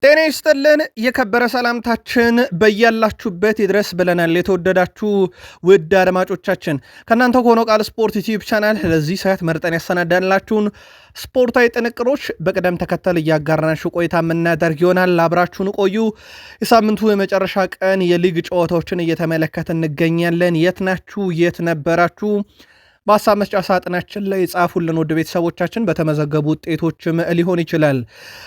ጤና ይስጥልን የከበረ ሰላምታችን በያላችሁበት ይድረስ ብለናል። የተወደዳችሁ ውድ አድማጮቻችን ከእናንተ ከሆነው ቃል ስፖርት ዩቲዩብ ቻናል ለዚህ ሰዓት መርጠን ያሰናዳንላችሁን ስፖርታዊ ጥንቅሮች በቅደም ተከተል እያጋራናችሁ ቆይታ የምናደርግ ይሆናል። አብራችሁን ቆዩ። የሳምንቱ የመጨረሻ ቀን የሊግ ጨዋታዎችን እየተመለከትን እንገኛለን። የት ናችሁ? የት ነበራችሁ? በሀሳብ መስጫ ሳጥናችን ላይ ጻፉልን ውድ ቤተሰቦቻችን። በተመዘገቡ ውጤቶችም ሊሆን ይችላል።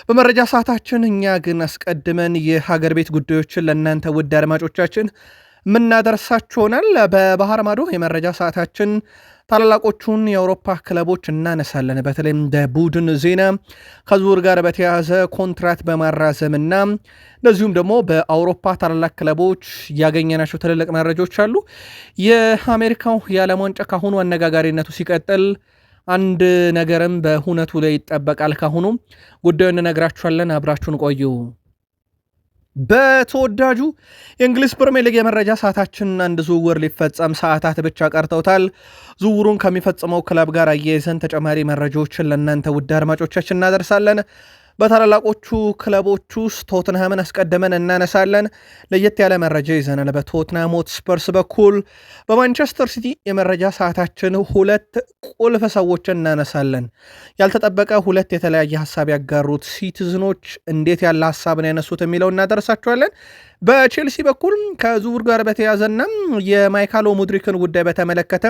በመረጃ ሰዓታችን እኛ ግን አስቀድመን የሀገር ቤት ጉዳዮችን ለእናንተ ውድ አድማጮቻችን የምናደርሳችሁ ሆናል። በባህር ማዶ የመረጃ ሰዓታችን ታላላቆቹን የአውሮፓ ክለቦች እናነሳለን። በተለይም እንደ ቡድን ዜና ከዝውውር ጋር በተያያዘ ኮንትራት በማራዘምና እንደዚሁም ደግሞ በአውሮፓ ታላላቅ ክለቦች ያገኘናቸው ትልልቅ መረጃዎች አሉ። የአሜሪካው የዓለም ዋንጫ ካሁኑ አነጋጋሪነቱ ሲቀጥል አንድ ነገርም በሁነቱ ላይ ይጠበቃል። ካሁኑ ጉዳዩን እንነግራችኋለን። አብራችሁን ቆዩ። በተወዳጁ የእንግሊዝ ፕሪሚየር ሊግ የመረጃ ሰዓታችን አንድ ዝውውር ሊፈጸም ሰዓታት ብቻ ቀርተውታል። ዝውውሩን ከሚፈጽመው ክለብ ጋር አያይዘን ተጨማሪ መረጃዎችን ለእናንተ ውድ አድማጮቻችን እናደርሳለን። በታላላቆቹ ክለቦች ውስጥ ቶትንሃምን አስቀድመን እናነሳለን። ለየት ያለ መረጃ ይዘናል። በቶትንሃም ሆትስፐርስ በኩል በማንቸስተር ሲቲ የመረጃ ሰዓታችን ሁለት ቁልፍ ሰዎችን እናነሳለን። ያልተጠበቀ ሁለት የተለያየ ሀሳብ ያጋሩት ሲቲዝኖች እንዴት ያለ ሀሳብን ያነሱት የሚለው እናደርሳቸዋለን። በቼልሲ በኩል ከዝውውር ጋር በተያዘና የማይካሎ ሙድሪክን ጉዳይ በተመለከተ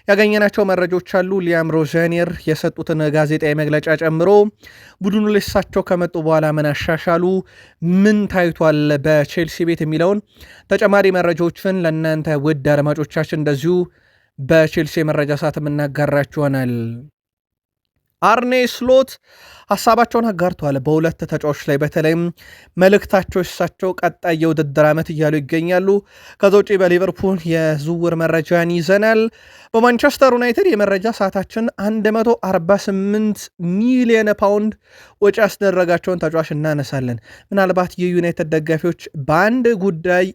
ያገኘናቸው መረጃዎች አሉ። ሊያም ሮዘኒር የሰጡትን ጋዜጣዊ መግለጫ ጨምሮ ቡድኑ ልሳቸው ከመጡ በኋላ ምን አሻሻሉ፣ ምን ታይቷል በቼልሲ ቤት የሚለውን ተጨማሪ መረጃዎችን ለእናንተ ውድ አድማጮቻችን እንደዚሁ በቼልሲ መረጃ ሰዓት የምናጋራችኋናል። አርኔ ስሎት ሀሳባቸውን አጋርተዋል በሁለት ተጫዋቾች ላይ። በተለይም መልእክታቸው እሳቸው ቀጣይ የውድድር ዓመት እያሉ ይገኛሉ። ከዛ ውጪ በሊቨርፑል የዝውውር መረጃን ይዘናል። በማንቸስተር ዩናይትድ የመረጃ ሰዓታችን 148 ሚሊዮን ፓውንድ ወጪ ያስደረጋቸውን ተጫዋች እናነሳለን። ምናልባት የዩናይትድ ደጋፊዎች በአንድ ጉዳይ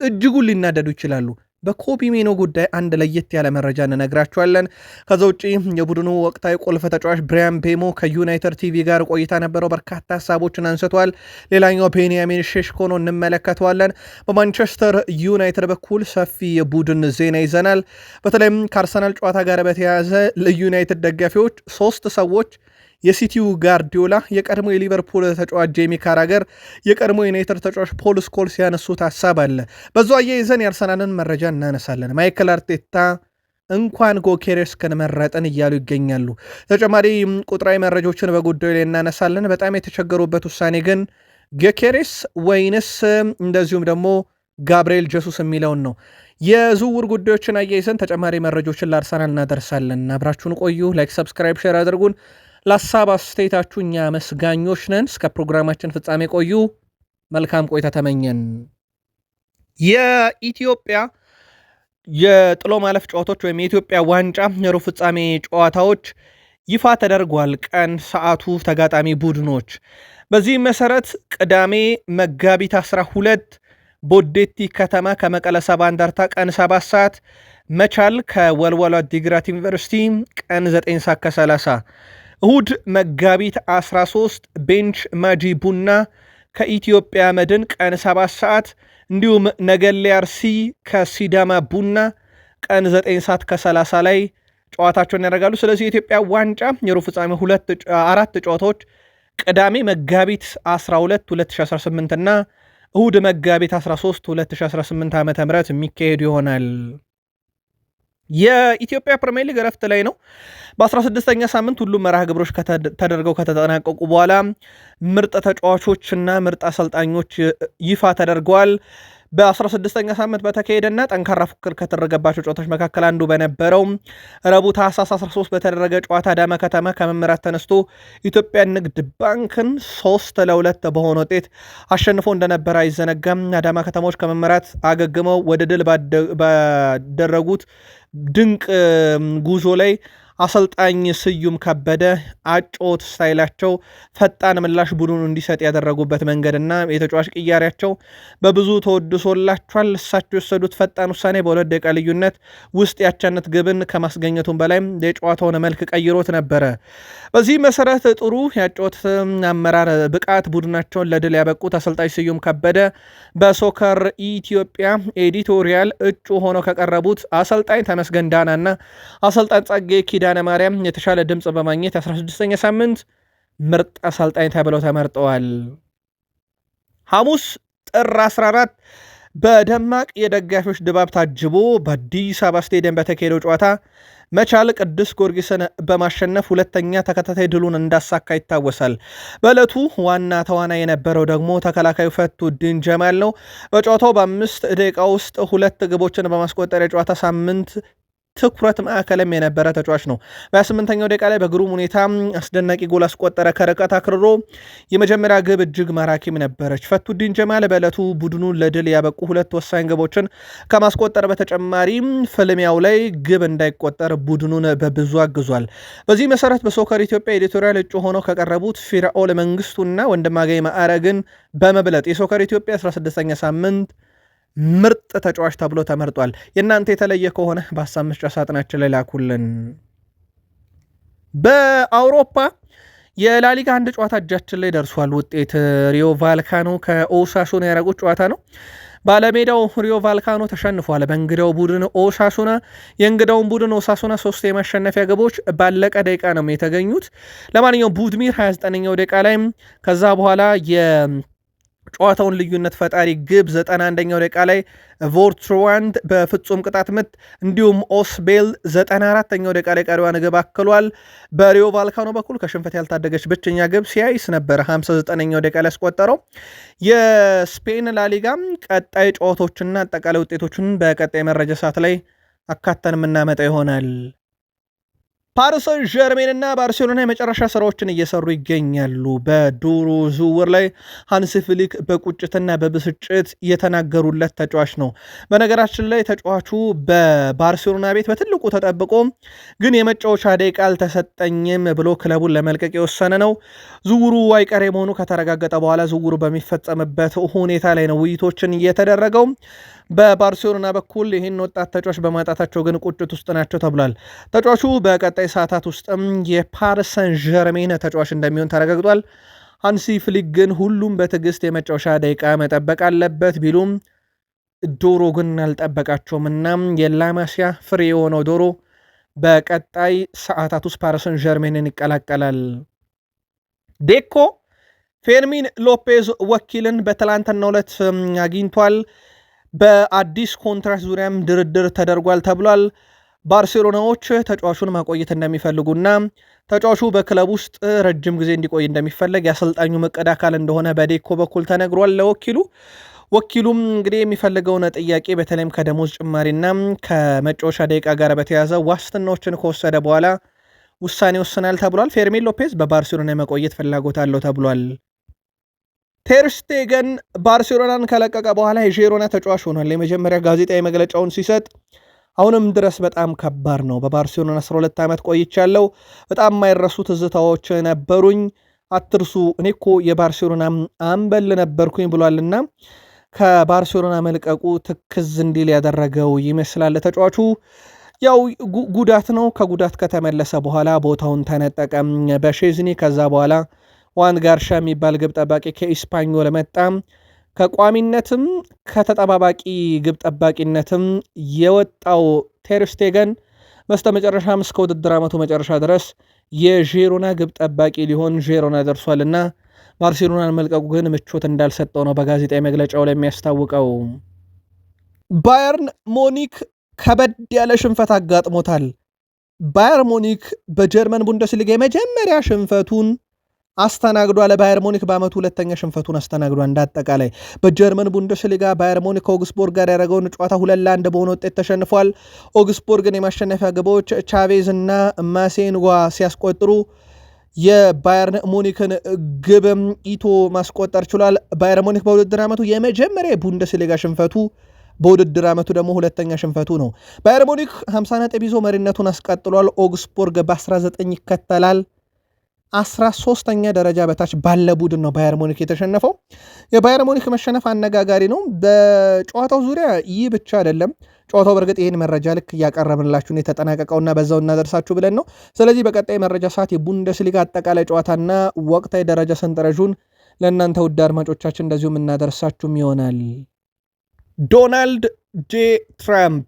እጅጉን ሊናደዱ ይችላሉ። በኮቢ ሜኖ ጉዳይ አንድ ለየት ያለ መረጃ እንነግራችኋለን። ከዛ ውጪ የቡድኑ ወቅታዊ ቁልፍ ተጫዋች ብሪያን ቤሞ ከዩናይትድ ቲቪ ጋር ቆይታ ነበረው። በርካታ ሀሳቦችን አንስቷል። ሌላኛው ቤንያሚን ሼሽኮ ነው፣ እንመለከተዋለን። በማንቸስተር ዩናይትድ በኩል ሰፊ የቡድን ዜና ይዘናል። በተለይም ከአርሰናል ጨዋታ ጋር በተያያዘ ለዩናይትድ ደጋፊዎች ሶስት ሰዎች የሲቲው ጋርዲዮላ፣ የቀድሞ የሊቨርፑል ተጫዋች ጄሚ ካራገር፣ የቀድሞ የዩናይትድ ተጫዋች ፖል ስኮልስ ያነሱት ሀሳብ አለ። በዛ አያይዘን የአርሰናልን መረጃ እናነሳለን። ማይክል አርቴታ እንኳን ጎኬሬስን መረጥን እያሉ ይገኛሉ። ተጨማሪ ቁጥራዊ መረጃዎችን በጉዳዩ ላይ እናነሳለን። በጣም የተቸገሩበት ውሳኔ ግን ጎኬሬስ ወይንስ እንደዚሁም ደግሞ ጋብርኤል ጀሱስ የሚለውን ነው። የዝውውር ጉዳዮችን አያይዘን ተጨማሪ መረጃዎችን ለአርሰናል እናደርሳለን። አብራችሁን ቆዩ። ላይክ፣ ሰብስክራይብ፣ ሼር አድርጉን። ለሀሳብ አስተያየታችሁ እኛ መስጋኞች ነን። እስከ ፕሮግራማችን ፍጻሜ ቆዩ። መልካም ቆይታ ተመኘን። የኢትዮጵያ የጥሎ ማለፍ ጨዋታዎች ወይም የኢትዮጵያ ዋንጫ የሩብ ፍጻሜ ጨዋታዎች ይፋ ተደርጓል። ቀን፣ ሰዓቱ፣ ተጋጣሚ ቡድኖች። በዚህም መሰረት ቅዳሜ መጋቢት 12 ቦዴቲ ከተማ ከመቀለ ሰባ እንደርታ ቀን 7 ሰዓት፣ መቻል ከወልዋሎ ዓዲግራት ዩኒቨርሲቲ ቀን 9 ሰዓት ከ30፣ እሁድ መጋቢት 13 ቤንች ማጂ ቡና ከኢትዮጵያ መድን ቀን 7 ሰዓት፣ እንዲሁም ነገሌ አርሲ ከሲዳማ ቡና ቀን 9 ሰዓት ከ30 ላይ ጨዋታቸውን ያደርጋሉ። ስለዚህ የኢትዮጵያ ዋንጫ የሩብ ፍጻሜ 4 ጨዋታዎች ቅዳሜ መጋቢት 12 2018 እና እሁድ መጋቢት 13 2018 ዓ.ም የሚካሄዱ ይሆናል። የኢትዮጵያ ፕሪሚየር ሊግ እረፍት ላይ ነው። በ16ኛ ሳምንት ሁሉም መርሃ ግብሮች ተደርገው ከተጠናቀቁ በኋላ ምርጥ ተጫዋቾችና ምርጥ አሰልጣኞች ይፋ ተደርገዋል። በ16ኛ ሳምንት በተካሄደና ጠንካራ ፉክክር ከተደረገባቸው ጨዋታዎች መካከል አንዱ በነበረው ረቡዕ ታህሳስ 13 በተደረገ ጨዋታ አዳማ ከተማ ከመምራት ተነስቶ ኢትዮጵያ ንግድ ባንክን 3-2 በሆነ ውጤት አሸንፎ እንደነበረ አይዘነጋም። አዳማ ከተማዎች ከመምራት አገግመው ወደ ድል ባደረጉት ድንቅ ጉዞ ላይ አሰልጣኝ ስዩም ከበደ አጮት ስታይላቸው ፈጣን ምላሽ ቡድኑ እንዲሰጥ ያደረጉበት መንገድና የተጫዋች ቅያሪያቸው በብዙ ተወድሶላቸዋል። እሳቸው የወሰዱት ፈጣን ውሳኔ በሁለት ደቂቃ ልዩነት ውስጥ ያቻነት ግብን ከማስገኘቱም በላይ የጨዋታውን መልክ ቀይሮት ነበረ። በዚህ መሰረት ጥሩ ያጮት አመራር ብቃት ቡድናቸውን ለድል ያበቁት አሰልጣኝ ስዩም ከበደ በሶከር ኢትዮጵያ ኤዲቶሪያል እጩ ሆነው ከቀረቡት አሰልጣኝ ተመስገን ዳናና አሰልጣኝ ጸጌ ኪዳነ ማርያም የተሻለ ድምፅ በማግኘት 16ኛ ሳምንት ምርጥ አሰልጣኝ ተብለው ተመርጠዋል። ሐሙስ ጥር 14 በደማቅ የደጋፊዎች ድባብ ታጅቦ በአዲስ አበባ ስቴዲየም በተካሄደው ጨዋታ መቻል ቅዱስ ጊዮርጊስን በማሸነፍ ሁለተኛ ተከታታይ ድሉን እንዳሳካ ይታወሳል። በዕለቱ ዋና ተዋናይ የነበረው ደግሞ ተከላካዩ ፈቱዲን ጀማል ነው። በጨዋታው በ5 ደቂቃ ውስጥ 2 ግቦችን በማስቆጠር የጨዋታ ሳምንት ትኩረት ማዕከልም የነበረ ተጫዋች ነው። በ28ኛው ደቂቃ ላይ በግሩም ሁኔታ አስደናቂ ጎል አስቆጠረ። ከርቀት አክርሮ የመጀመሪያ ግብ እጅግ ማራኪም ነበረች። ፈቱዲን ጀማል በዕለቱ ቡድኑን ለድል ያበቁ 2 ወሳኝ ግቦችን ከማስቆጠር በተጨማሪ ፍልሚያው ላይ ግብ እንዳይቆጠር ቡድኑን በብዙ አግዟል። በዚህ መሰረት በሶከር ኢትዮጵያ ኤዲቶሪያል እጩ ሆነው ከቀረቡት ፊራኦል መንግስቱና ወንድማገኝ ማዕረግን በመብለጥ የሶከር ኢትዮጵያ 16ኛ ሳምንት ምርጥ ተጫዋች ተብሎ ተመርጧል። የእናንተ የተለየ ከሆነ በሀሳብ መስጫ ሳጥናችን ላይ ላኩልን። በአውሮፓ የላሊጋ አንድ ጨዋታ እጃችን ላይ ደርሷል። ውጤት ሪዮ ቫልካኖ ከኦሳሱና ያደረጉት ጨዋታ ነው። ባለሜዳው ሪዮ ቫልካኖ ተሸንፏል በእንግዳው ቡድን ኦሳሱና። የእንግዳውን ቡድን ኦሳሱና 3 የማሸነፊያ ግቦች ባለቀ ደቂቃ ነው የተገኙት። ለማንኛውም ቡድሚር 29ኛው ደቂቃ ላይ ከዛ በኋላ ጨዋታውን ልዩነት ፈጣሪ ግብ 91ኛው ደቂቃ ላይ ቮርትሩዋንድ በፍጹም ቅጣት ምት እንዲሁም ኦስቤል 94ኛው ደቂቃ ላይ ቀሪዋን ግብ አክሏል። በሪዮ ቫልካኖ በኩል ከሽንፈት ያልታደገች ብቸኛ ግብ ሲያይስ ነበረ 59ኛው ደቂቃ ላይ ያስቆጠረው። የስፔን ላሊጋም ቀጣይ ጨዋታዎችና አጠቃላይ ውጤቶችን በቀጣይ መረጃ ሰዓት ላይ አካተን የምናመጣ ይሆናል። ፓሪስ ሰን ዠርሜን እና ባርሴሎና የመጨረሻ ስራዎችን እየሰሩ ይገኛሉ። በዱሩ ዝውውር ላይ ሃንሲ ፍሊክ በቁጭትና በብስጭት የተናገሩለት ተጫዋች ነው። በነገራችን ላይ ተጫዋቹ በባርሴሎና ቤት በትልቁ ተጠብቆ ግን የመጫወቻ ደቂቃ አልተሰጠኝም ብሎ ክለቡን ለመልቀቅ የወሰነ ነው። ዝውውሩ አይቀሬ መሆኑ ከተረጋገጠ በኋላ ዝውውሩ በሚፈጸምበት ሁኔታ ላይ ነው ውይይቶችን እየተደረገው። በባርሴሎና በኩል ይህን ወጣት ተጫዋች በማጣታቸው ግን ቁጭት ውስጥ ናቸው ተብሏል። ተጫዋቹ በቀጣይ ሰዓታት ውስጥም የፓሪስ ሰን ዠርሜን ተጫዋች እንደሚሆን ተረጋግጧል። ሃንሲ ፍሊክ ግን ሁሉም በትዕግስት የመጫወቻ ደቂቃ መጠበቅ አለበት ቢሉም ዶሮ ግን አልጠበቃቸውም እና የላማሲያ ፍሬ የሆነው ዶሮ በቀጣይ ሰዓታት ውስጥ ፓሪስ ሰን ዠርሜንን ይቀላቀላል። ዴኮ ፌርሚን ሎፔዝ ወኪልን በትላንትናው ዕለት አግኝቷል። በአዲስ ኮንትራክት ዙሪያም ድርድር ተደርጓል ተብሏል። ባርሴሎናዎች ተጫዋቹን ማቆየት እንደሚፈልጉና ተጫዋቹ በክለብ ውስጥ ረጅም ጊዜ እንዲቆይ እንደሚፈለግ የአሰልጣኙ እቅድ አካል እንደሆነ በዴኮ በኩል ተነግሯል ወኪሉም እንግዲህ የሚፈልገውን ጥያቄ በተለይም ከደሞዝ ጭማሪና ከመጫወቻ ደቂቃ ጋር በተያያዘ ዋስትናዎችን ከወሰደ በኋላ ውሳኔ ወስናል ተብሏል። ፌርሚን ሎፔዝ በባርሴሎና የመቆየት ፍላጎት አለው ተብሏል። ቴርስቴገን ባርሴሎናን ከለቀቀ በኋላ የዢሮና ተጫዋች ሆኗል። የመጀመሪያ ጋዜጣዊ መግለጫውን ሲሰጥ አሁንም ድረስ በጣም ከባድ ነው። በባርሴሎና 12 ዓመት ቆይቻለሁ። በጣም የማይረሱ ትዝታዎች ነበሩኝ። አትርሱ፣ እኔ እኮ የባርሴሎና አምበል ነበርኩኝ ብሏልና ከባርሴሎና መልቀቁ ትክዝ እንዲል ያደረገው ይመስላል። ተጫዋቹ ያው ጉዳት ነው። ከጉዳት ከተመለሰ በኋላ ቦታውን ተነጠቀም በሼዝኒ። ከዛ በኋላ ዋን ጋርሻ የሚባል ግብ ጠባቂ ከኢስፓኞል መጣ። ከቋሚነትም ከተጠባባቂ ግብ ጠባቂነትም የወጣው ቴርስቴገን በስተመጨረሻም እስከ ውድድር ዓመቱ መጨረሻ ድረስ የዢሮና ግብ ጠባቂ ሊሆን ዢሮና ደርሷልና ባርሴሎናን መልቀቁ ግን ምቾት እንዳልሰጠው ነው በጋዜጣዊ መግለጫው ላይ የሚያስታውቀው። ባየርን ሙኒክ ከበድ ያለ ሽንፈት አጋጥሞታል። ባየር ሙኒክ በጀርመን ቡንደስሊጋ የመጀመሪያ ሽንፈቱን አስተናግዷል። ባየር ሙኒክ በአመቱ ሁለተኛ ሽንፈቱን አስተናግዷል። እንዳጠቃላይ በጀርመን ቡንደስሊጋ ባየር ሙኒክ ከኦግስቦርግ ጋር ያደረገውን ጨዋታ 2-1 በሆነ ውጤት ተሸንፏል። ኦግስቦርግን የማሸነፊያ ግቦች ቻቬዝ እና ማሴንጓ ሲያስቆጥሩ የባየር ሙኒክን ግብም ኢቶ ማስቆጠር ችሏል። ባየር ሙኒክ በውድድር ዓመቱ የመጀመሪያ የቡንደስሊጋ ሽንፈቱ በውድድር ዓመቱ ደግሞ ሁለተኛ ሽንፈቱ ነው። ባየር ሙኒክ 50 ነጥብ ይዞ መሪነቱን አስቀጥሏል። ኦግስቡርግ በ19 ይከተላል። 13ኛ ደረጃ በታች ባለ ቡድን ነው ባየር ሙኒክ የተሸነፈው። የባየር ሙኒክ መሸነፍ አነጋጋሪ ነው። በጨዋታው ዙሪያ ይህ ብቻ አይደለም። ጨዋታው በእርግጥ ይህን መረጃ ልክ እያቀረብንላችሁን የተጠናቀቀውና በዛው እናደርሳችሁ ብለን ነው። ስለዚህ በቀጣይ መረጃ ሰዓት የቡንደስሊጋ አጠቃላይ ጨዋታና ወቅታዊ ደረጃ ሰንጠረዡን ለእናንተ ውድ አድማጮቻችን እንደዚሁ የምናደርሳችሁም ይሆናል። ዶናልድ ጄ ትራምፕ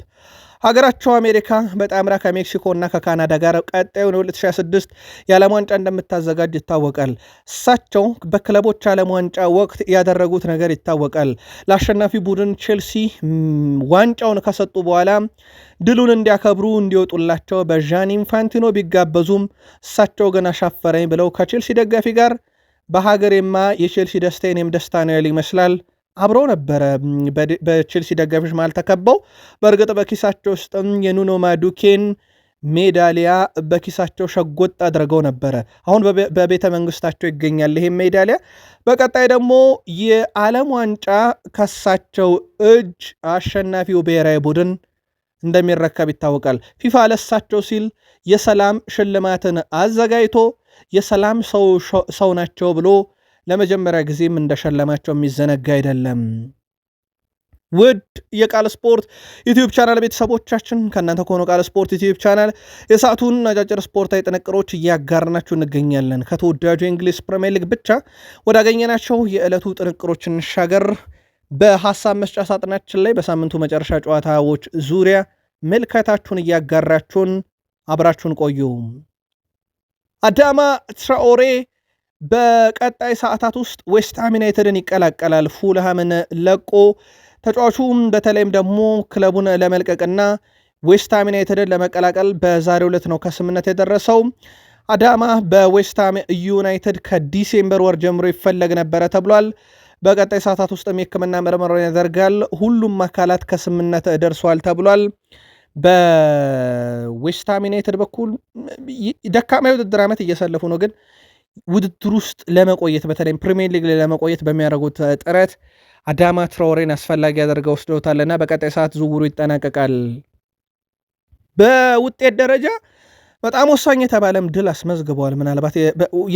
ሀገራቸው አሜሪካ በጣምራ ከሜክሲኮ እና ከካናዳ ጋር ቀጣዩን 2026 የዓለም ዋንጫ እንደምታዘጋጅ ይታወቃል። እሳቸው በክለቦች ዓለም ዋንጫ ወቅት ያደረጉት ነገር ይታወቃል። ለአሸናፊ ቡድን ቼልሲ ዋንጫውን ከሰጡ በኋላ ድሉን እንዲያከብሩ እንዲወጡላቸው በዣኒ ኢንፋንቲኖ ቢጋበዙም እሳቸው ግን አሻፈረኝ ብለው ከቼልሲ ደጋፊ ጋር በሀገሬማ የቼልሲ ደስታ የኔም ደስታ ነው ያለ ይመስላል አብረው ነበረ በቼልሲ ደጋፊዎች መሃል ተከበው። በእርግጥ በኪሳቸው ውስጥም የኑኖ ማዱኬን ሜዳሊያ በኪሳቸው ሸጎጥ አድርገው ነበረ። አሁን በቤተ መንግስታቸው ይገኛል ይሄ ሜዳሊያ። በቀጣይ ደግሞ የዓለም ዋንጫ ከሳቸው እጅ አሸናፊው ብሔራዊ ቡድን እንደሚረከብ ይታወቃል። ፊፋ ለሳቸው ሲል የሰላም ሽልማትን አዘጋጅቶ የሰላም ሰው ናቸው ብሎ ለመጀመሪያ ጊዜም እንደሸለማቸው የሚዘነጋ አይደለም። ውድ የቃል ስፖርት ዩቲዩብ ቻናል ቤተሰቦቻችን ከእናንተ ከሆነ ቃል ስፖርት ዩቲዩብ ቻናል የሰዓቱን አጫጭር ስፖርታዊ ጥንቅሮች እያጋርናችሁ እንገኛለን። ከተወዳጁ የእንግሊዝ ፕሪሚየር ሊግ ብቻ ወዳገኘናቸው የዕለቱ ጥንቅሮች እንሻገር። በሐሳብ መስጫ ሳጥናችን ላይ በሳምንቱ መጨረሻ ጨዋታዎች ዙሪያ መልከታችሁን እያጋራችሁን አብራችሁን ቆዩ። አዳማ ትራኦሬ በቀጣይ ሰዓታት ውስጥ ዌስትሃም ዩናይትድን ይቀላቀላል። ፉልሃምን ለቆ ተጫዋቹም በተለይም ደግሞ ክለቡን ለመልቀቅና ዌስትሃም ዩናይትድን ለመቀላቀል በዛሬው ዕለት ነው ከስምነት የደረሰው። አዳማ በዌስትሃም ዩናይትድ ከዲሴምበር ወር ጀምሮ ይፈለግ ነበረ ተብሏል። በቀጣይ ሰዓታት ውስጥ የሕክምና ምርመራውን ያደርጋል። ሁሉም አካላት ከስምነት ደርሷል ተብሏል። በዌስትሃም ዩናይትድ በኩል ደካማ የውድድር ዓመት እየሰለፉ ነው፣ ግን ውድድር ውስጥ ለመቆየት በተለይም ፕሪሚየር ሊግ ለመቆየት በሚያደርጉት ጥረት አዳማ ትራኦሬን አስፈላጊ ያደርገው ወስደውታልና በቀጣይ ሰዓት ዝውውሩ ይጠናቀቃል። በውጤት ደረጃ በጣም ወሳኝ የተባለም ድል አስመዝግበዋል። ምናልባት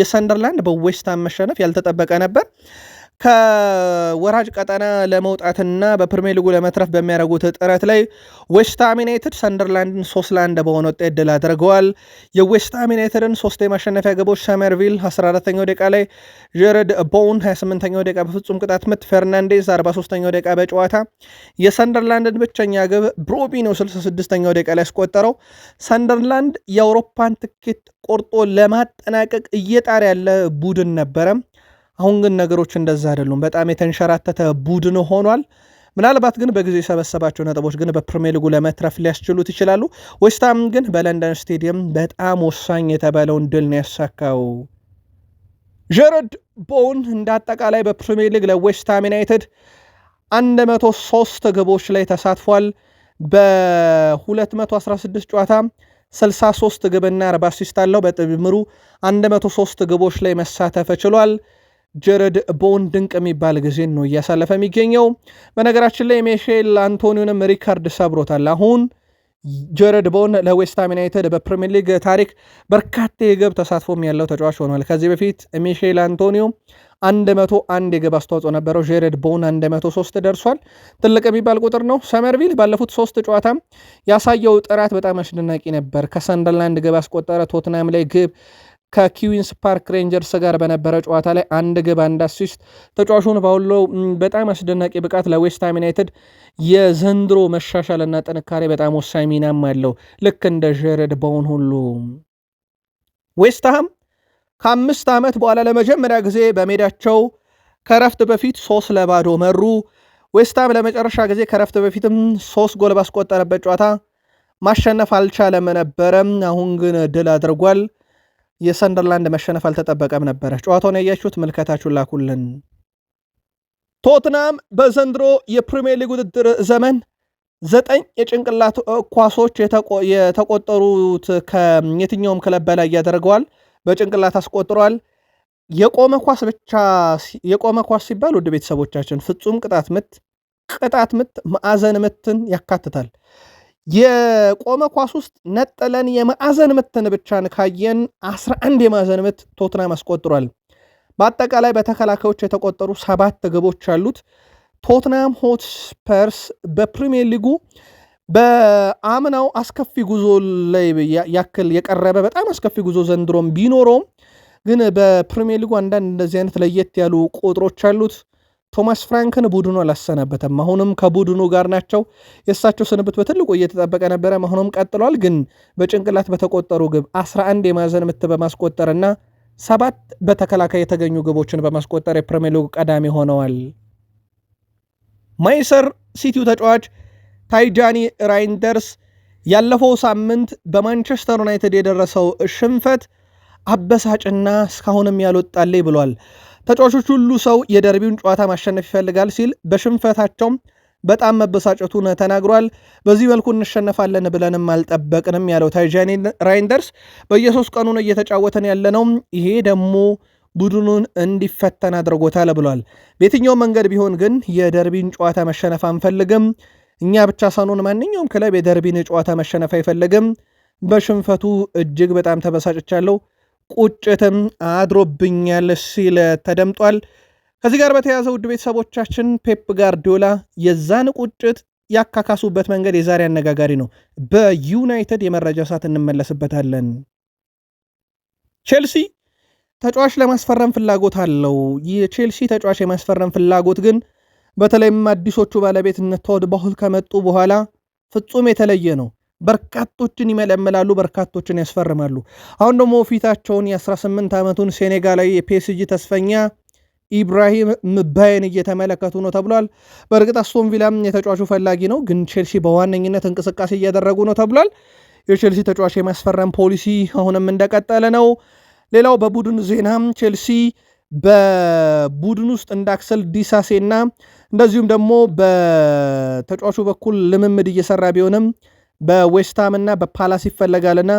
የሰንደርላንድ በዌስትሃም መሸነፍ ያልተጠበቀ ነበር። ከወራጅ ቀጠና ለመውጣትና በፕሪሚየር ሊጉ ለመትረፍ በሚያደርጉት ጥረት ላይ ዌስትሃም ዩናይትድ ሰንደርላንድን 3-1 በሆነ ውጤት ድል አድርገዋል። የዌስትሃም ዩናይትድን 3 የማሸነፊያ ግቦች ሰመርቪል 14ኛው ደቂቃ ላይ፣ ጀረድ ቦውን 28ኛው ደቂቃ በፍጹም ቅጣት ምት፣ ፈርናንዴዝ 43ኛው ደቂቃ በጨዋታ የሰንደርላንድን ብቸኛ ግብ ብሮቢኖ 66ኛው ደቂቃ ላይ ያስቆጠረው። ሰንደርላንድ የአውሮፓን ትኬት ቆርጦ ለማጠናቀቅ እየጣረ ያለ ቡድን ነበረ። አሁን ግን ነገሮች እንደዛ አይደሉም። በጣም የተንሸራተተ ቡድን ሆኗል። ምናልባት ግን በጊዜ የሰበሰባቸው ነጥቦች ግን በፕሪሚየር ሊጉ ለመትረፍ ሊያስችሉት ይችላሉ። ዌስትሃም ግን በለንደን ስቴዲየም በጣም ወሳኝ የተባለውን ድል ነው ያሳካው። ጀረድ ቦውን እንደ አጠቃላይ በፕሪሚየር ሊግ ለዌስትሃም ዩናይትድ 103 ግቦች ላይ ተሳትፏል። በ216 ጨዋታ 63 ግብና 40 አሲስት አለው። በጥምሩ 103 ግቦች ላይ መሳተፍ ችሏል። ጀረድ ቦውን ድንቅ የሚባል ጊዜ ነው እያሳለፈ የሚገኘው። በነገራችን ላይ ሚሼል አንቶኒዮንም ሪካርድ ሰብሮታል። አሁን ጀረድ ቦውን ለዌስትሃም ዩናይትድ በፕሪሚየር ሊግ ታሪክ በርካታ የግብ ተሳትፎም ያለው ተጫዋች ሆኗል። ከዚህ በፊት ሚሼል አንቶኒዮ 101 የግብ አስተዋጽኦ ነበረው። ጀረድ ቦውን 103 ደርሷል። ትልቅ የሚባል ቁጥር ነው። ሰመርቪል ባለፉት 3 ጨዋታ ያሳየው ጥራት በጣም አስደናቂ ነበር። ከሰንደርላንድ ግብ አስቆጠረ። ቶትናም ላይ ግብ፣ ከኪዊንስ ፓርክ ሬንጀርስ ጋር በነበረ ጨዋታ ላይ 1 ግብ 1 አሲስት። ተጫዋቹን ባውሎ በጣም አስደናቂ ብቃት ለዌስትሃም ዩናይትድ የዘንድሮ መሻሻልና ጥንካሬ በጣም ወሳኝ ሚናም አለው፣ ልክ እንደ ጀረድ ቦውን ሁሉ። ዌስትሃም ከ5 ዓመት በኋላ ለመጀመሪያ ጊዜ በሜዳቸው ከረፍት በፊት 3-0 መሩ። ዌስትሃም ለመጨረሻ ጊዜ ከረፍት በፊትም 3 ጎል ባስቆጠረበት ጨዋታ ማሸነፍ አልቻለም ነበረም። አሁን ግን ድል አድርጓል። የሰንደርላንድ መሸነፍ አልተጠበቀም ነበረ። ጨዋታውን ያያችሁት ምልከታችሁን ላኩልን። ቶትናም በዘንድሮ የፕሪሚየር ሊግ ውድድር ዘመን 9 የጭንቅላት ኳሶች የተቆጠሩት ከየትኛውም ክለብ በላይ ያደርገዋል። በጭንቅላት አስቆጥሯል። የቆመ ኳስ ሲባል ውድ ቤተሰቦቻችን ፍጹም ቅጣት ምት ቅጣት ምት፣ ማዕዘን ምትን ያካትታል። የቆመ ኳስ ውስጥ ነጠለን የማዕዘን ምትን ብቻን ካየን 11 የማዕዘን ምት ቶትናም አስቆጥሯል። በአጠቃላይ በተከላካዮች የተቆጠሩ 7 ግቦች አሉት። ቶትናም ሆትስፐርስ በፕሪሚየር ሊጉ በአምናው አስከፊ ጉዞ ላይ ያክል የቀረበ በጣም አስከፊ ጉዞ ዘንድሮም ቢኖረውም ግን በፕሪሚየር ሊጉ አንዳንድ እንደዚህ አይነት ለየት ያሉ ቁጥሮች አሉት። ቶማስ ፍራንክን ቡድኑ አላሰናበተም። አሁንም ከቡድኑ ጋር ናቸው። የእሳቸው ስንብት በትልቁ እየተጠበቀ ነበረ። አሁንም ቀጥሏል። ግን በጭንቅላት በተቆጠሩ ግብ 11 የማዕዘን ምት በማስቆጠርና 7 በተከላካይ የተገኙ ግቦችን በማስቆጠር የፕሪሚየር ሊጉ ቀዳሚ ሆነዋል። ማንቸስተር ሲቲው ተጫዋች ታይጃኒ ራይንደርስ ያለፈው ሳምንት በማንቸስተር ዩናይትድ የደረሰው ሽንፈት አበሳጭና እስካሁንም ያልወጣልኝ ብሏል። ተጫዋቾች ሁሉ ሰው የደርቢውን ጨዋታ ማሸነፍ ይፈልጋል ሲል በሽንፈታቸውም በጣም መበሳጨቱን ተናግሯል። በዚህ መልኩ እንሸነፋለን ብለንም አልጠበቅንም ያለው ታይጃኒ ራይንደርስ በየ3 ቀኑ ነው እየተጫወተን ያለነው፣ ይሄ ደግሞ ቡድኑን እንዲፈተን አድርጎታል ብሏል። በየትኛው መንገድ ቢሆን ግን የደርቢን ጨዋታ መሸነፍ አንፈልግም። እኛ ብቻ ሳንሆን ማንኛውም ክለብ የደርቢን ጨዋታ መሸነፍ አይፈልግም። በሽንፈቱ እጅግ በጣም ተበሳጭቻለሁ፣ ቁጭትም አድሮብኛል ሲል ተደምጧል። ከዚህ ጋር በተያያዘ ውድ ቤተሰቦቻችን ፔፕ ጋርዲዮላ የዛን ቁጭት ያካካሱበት መንገድ የዛሬ አነጋጋሪ ነው። በዩናይትድ የመረጃ ሰዓት እንመለስበታለን። ቼልሲ ተጫዋች ለማስፈረም ፍላጎት አለው። የቼልሲ ተጫዋች የማስፈረም ፍላጎት ግን በተለይም አዲሶቹ ባለቤት ቶድ ቦህል ከመጡ በኋላ ፍጹም የተለየ ነው። በርካቶችን ይመለምላሉ፣ በርካቶችን ያስፈርማሉ። አሁን ደግሞ ፊታቸውን የ18 ዓመቱን ሴኔጋላዊ የፒኤስጂ ተስፈኛ ኢብራሂም ምባይን እየተመለከቱ ነው ተብሏል። በእርግጥ አስቶን ቪላም የተጫዋቹ ፈላጊ ነው፣ ግን ቼልሲ በዋነኝነት እንቅስቃሴ እያደረጉ ነው ተብሏል። የቼልሲ ተጫዋች የማስፈረም ፖሊሲ አሁንም እንደቀጠለ ነው። ሌላው በቡድን ዜና ቼልሲ በቡድን ውስጥ እንደ አክሰል ዲሳሴና እንደዚሁም ደግሞ በተጫዋቹ በኩል ልምምድ እየሰራ ቢሆንም በዌስትሃም እና በፓላስ ይፈለጋልና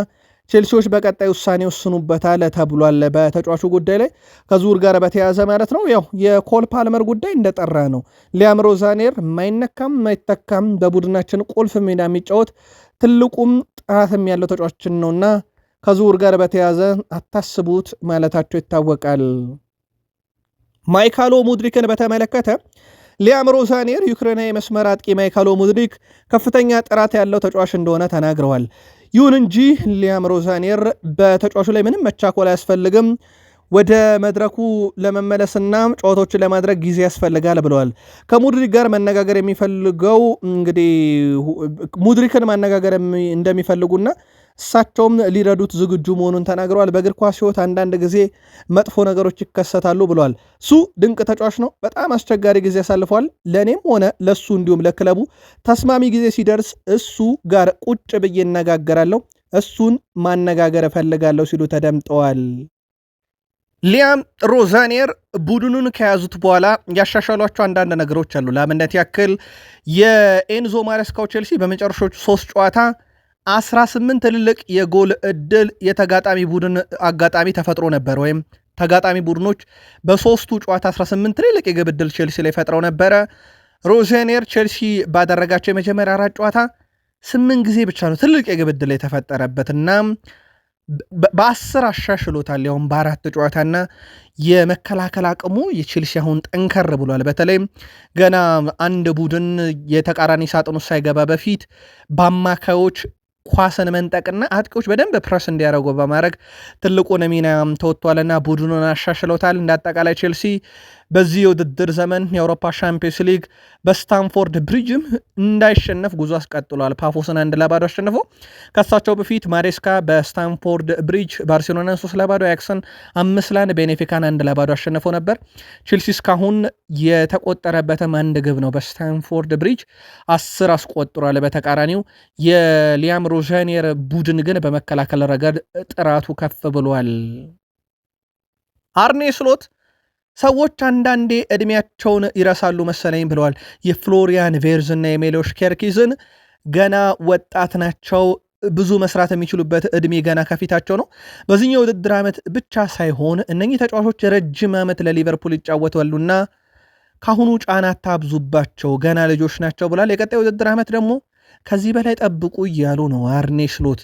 ቼልሲዎች በቀጣይ ውሳኔ ወስኑበታል ተብሏል። በተጫዋቹ ጉዳይ ላይ ከዙር ጋር በተያያዘ ማለት ነው። ያው የኮል ፓልመር ጉዳይ እንደጠራ ነው። ሊያም ሮዛኔር ማይነካም ማይተካም በቡድናችን ቁልፍ ሚና የሚጫወት ትልቁም ጥራትም ያለው ተጫዋችን ነውና ከዙር ጋር በተያያዘ አታስቡት ማለታቸው ይታወቃል። ማይካሎ ሙድሪክን በተመለከተ ሊያም ሮዛኔር ዩክሬናዊ መስመር አጥቂ ማይካሎ ሙድሪክ ከፍተኛ ጥራት ያለው ተጫዋች እንደሆነ ተናግረዋል። ይሁን እንጂ ሊያም ሮዛኔር በተጫዋቹ ላይ ምንም መቻኮል አያስፈልግም፣ ወደ መድረኩ ለመመለስና ጨዋታዎችን ለማድረግ ጊዜ ያስፈልጋል ብለዋል። ከሙድሪክ ጋር መነጋገር የሚፈልገው እንግዲህ ሙድሪክን ማነጋገር እንደሚፈልጉና እሳቸውም ሊረዱት ዝግጁ መሆኑን ተናግረዋል። በእግር ኳስ ሕይወት አንዳንድ ጊዜ መጥፎ ነገሮች ይከሰታሉ ብለዋል። እሱ ድንቅ ተጫዋች ነው። በጣም አስቸጋሪ ጊዜ ያሳልፈዋል። ለእኔም ሆነ ለሱ እንዲሁም ለክለቡ ተስማሚ ጊዜ ሲደርስ እሱ ጋር ቁጭ ብዬ እነጋገራለሁ፣ እሱን ማነጋገር እፈልጋለሁ ሲሉ ተደምጠዋል። ሊያም ሮዛኔር ቡድኑን ከያዙት በኋላ ያሻሻሏቸው አንዳንድ ነገሮች አሉ። ለአብነት ያክል የኤንዞ ማሬስካው ቼልሲ በመጨረሻዎቹ 3 ጨዋታ 18 ትልልቅ የጎል እድል የተጋጣሚ ቡድን አጋጣሚ ተፈጥሮ ነበር። ወይም ተጋጣሚ ቡድኖች በሶስቱ ጨዋታ 18 ትልልቅ የግብ እድል ቼልሲ ላይ ፈጥረው ነበረ። ሮዛኔር ቼልሲ ባደረጋቸው የመጀመሪያ 4 ጨዋታ 8 ጊዜ ብቻ ነው ትልልቅ የግብ እድል የተፈጠረበትና በ10 አሻሽሎታል። ያውም በ4 ጨዋታና የመከላከል አቅሙ የቼልሲ አሁን ጠንከር ብሏል። በተለይም ገና አንድ ቡድን የተቃራኒ ሳጥን ውስጥ ሳይገባ በፊት በአማካዮች ኳስን መንጠቅና አጥቂዎች በደንብ ፕረስ እንዲያደርጉ በማድረግ ትልቁን ሚና ተወጥቷልና ቡድኑን አሻሽሎታል። እንደ አጠቃላይ ቼልሲ በዚህ የውድድር ዘመን የአውሮፓ ሻምፒዮንስ ሊግ በስታንፎርድ ብሪጅም እንዳይሸነፍ ጉዞ አስቀጥሏል። ፓፎስን 1-0 አሸንፎ ከሳቸው በፊት ማሬስካ በስታንፎርድ ብሪጅ ባርሴሎናን 3-0፣ አያክስን 5-1፣ ቤኔፊካን 1-0 አሸንፎ ነበር። ቼልሲ እስካሁን የተቆጠረበትም 1 ግብ ነው። በስታንፎርድ ብሪጅ 10 አስቆጥሯል። በተቃራኒው የሊያም ሮዛኔር ቡድን ግን በመከላከል ረገድ ጥራቱ ከፍ ብሏል። አርኔ ስሎት ሰዎች አንዳንዴ ዕድሜያቸውን ይረሳሉ መሰለኝ ብለዋል። የፍሎሪያን ቬርዝ እና የሜሎሽ ኬርኪዝን ገና ወጣት ናቸው፣ ብዙ መስራት የሚችሉበት ዕድሜ ገና ከፊታቸው ነው። በዚህኛው ውድድር ዓመት ብቻ ሳይሆን እነኚህ ተጫዋቾች ረጅም ዓመት ለሊቨርፑል ይጫወታሉና ካሁኑ ጫና ታብዙባቸው ገና ልጆች ናቸው ብሏል። የቀጣይ ውድድር ዓመት ደግሞ ከዚህ በላይ ጠብቁ እያሉ ነው አርኔ ስሎት።